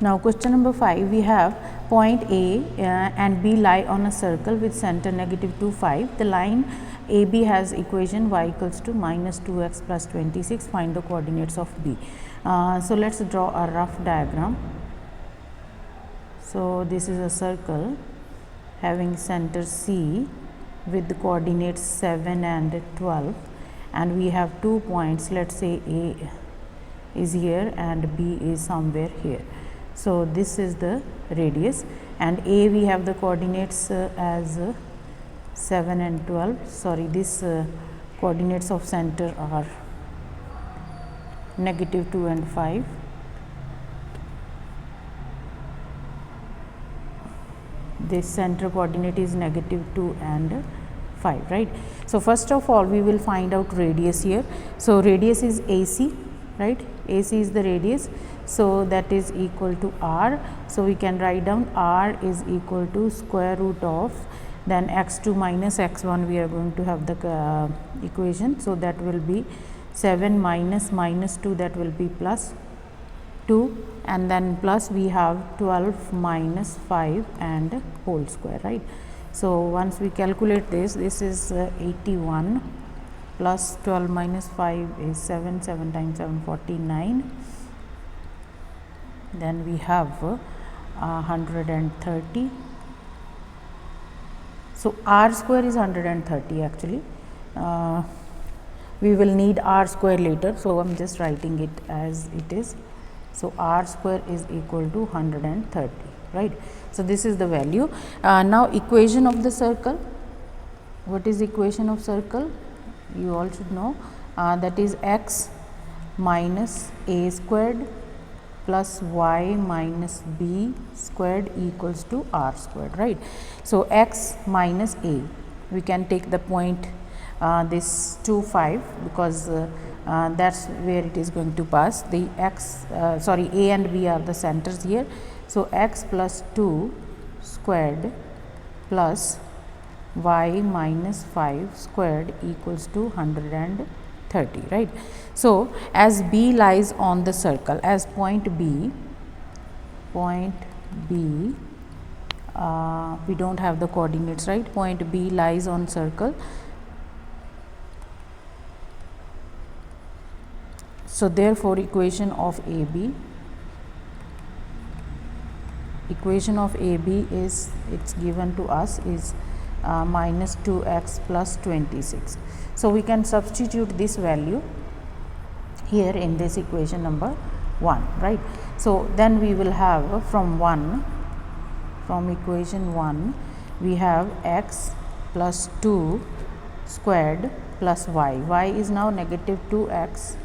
Now question number 5, we have point A and B lie on a circle with center negative 2, 5. The line AB has equation y equals to minus 2x plus 26. Find the coordinates of B. So let's draw a rough diagram. So this is a circle having center C with the coordinates 7 and 12, and we have 2 points. Let's say A is here and B is somewhere here. So this is the radius, and A we have the coordinates as 7 and 12. Sorry, this coordinates of center are negative 2 and 5. This center coordinate is negative 2 and 5, right. So first of all we will find out radius here. So radius is AC, right. AC is the radius, so that is equal to r. So we can write down r is equal to square root of, then x2 minus x1 we are going to have the equation. So that will be 7 minus minus 2, that will be plus 2, and then plus we have 12 minus 5 and whole square, right. So once we calculate this, this is 81 plus 12 minus 5 is 7, 7 times 7 49, then we have 130. So r square is 130 actually. We will need r square later, so I am just writing it as it is. So r square is equal to 130, right. So this is the value. Now equation of the circle. What is equation of circle? You all should know, that is x minus a squared plus y minus b squared equals to r squared, right. So x minus a, we can take the point this 2, 5, because that's where it is going to pass. The x a and b are the centers here. So x plus 2 squared plus y minus 5 squared equals to 130, right. So as B lies on the circle, as point B, we don't have the coordinates, right. Point B lies on circle. So therefore equation of AB is, it's given to us, is minus 2x plus 26. So we can substitute this value here in this equation number 1, right. So then we will have from equation 1 we have x plus 2 squared plus y is now negative 2x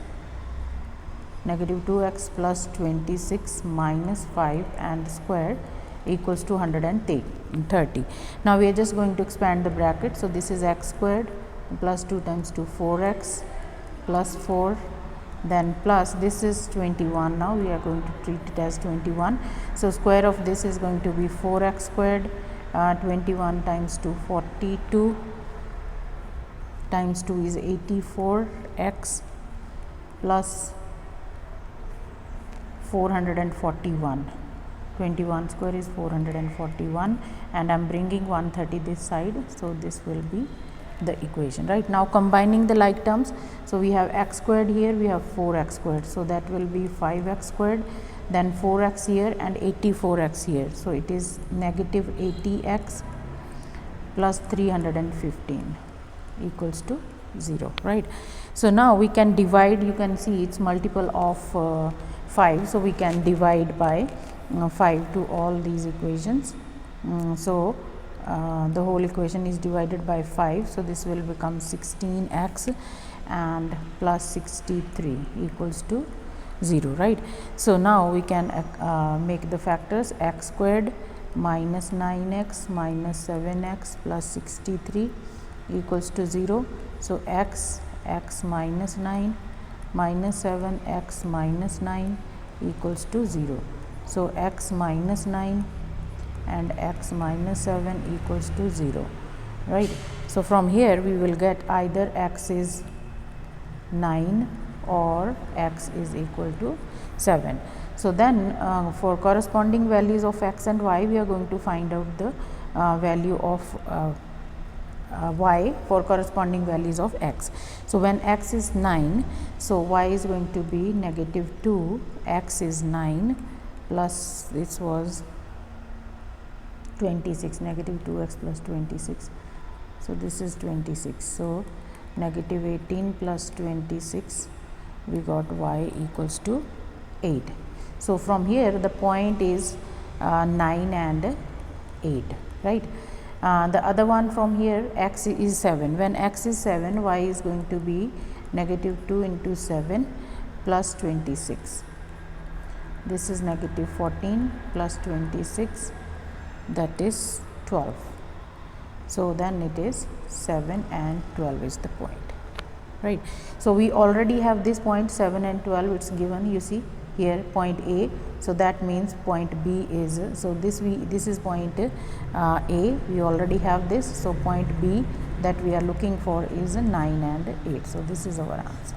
plus 26 minus 5 and square equals to 130. Now we are just going to expand the bracket. So this is x squared plus 2 times 2, 4x plus 4, then plus this is 21. Now we are going to treat it as 21. So square of this is going to be 4x squared, 21 times 2, 42, times 2 is 84x plus 441. 21 square is 441, and I am bringing 130 this side. So this will be the equation, right. Now combining the like terms, so we have x squared here, we have 4x squared, so that will be 5x squared, then 4x here and 84x here. So it is negative 80x plus 315 equals to 0, right. So now we can divide, you can see it's multiple of 5, so we can divide by 5 to all these equations. So the whole equation is divided by 5, so this will become 16x and plus 63 equals to 0, right. So now we can make the factors x squared minus 9x minus 7x plus 63 equals to 0. So x minus 9 minus 7 x minus 9 equals to 0. So x minus 9 and x minus 7 equals to 0, right. So from here we will get either x is 9 or x is equal to 7. So then for corresponding values of x and y, we are going to find out the value of y for corresponding values of x. So when x is 9, so y is going to be negative 2, x is 9 plus this was 26, negative 2x plus 26. So this is 26. So negative 18 plus 26, we got y equals to 8. So from here the point is 9 and 8, right. The other one from here, x is 7. When x is 7, y is going to be negative 2 into 7 plus 26. This is negative 14 plus 26, that is 12. So then it is 7 and 12 is the point, right. So we already have this point 7 and 12, it's given, you see here point A. So that means point B is, so this is point A, we already have this. So point B that we are looking for is 9 and 8. So this is our answer.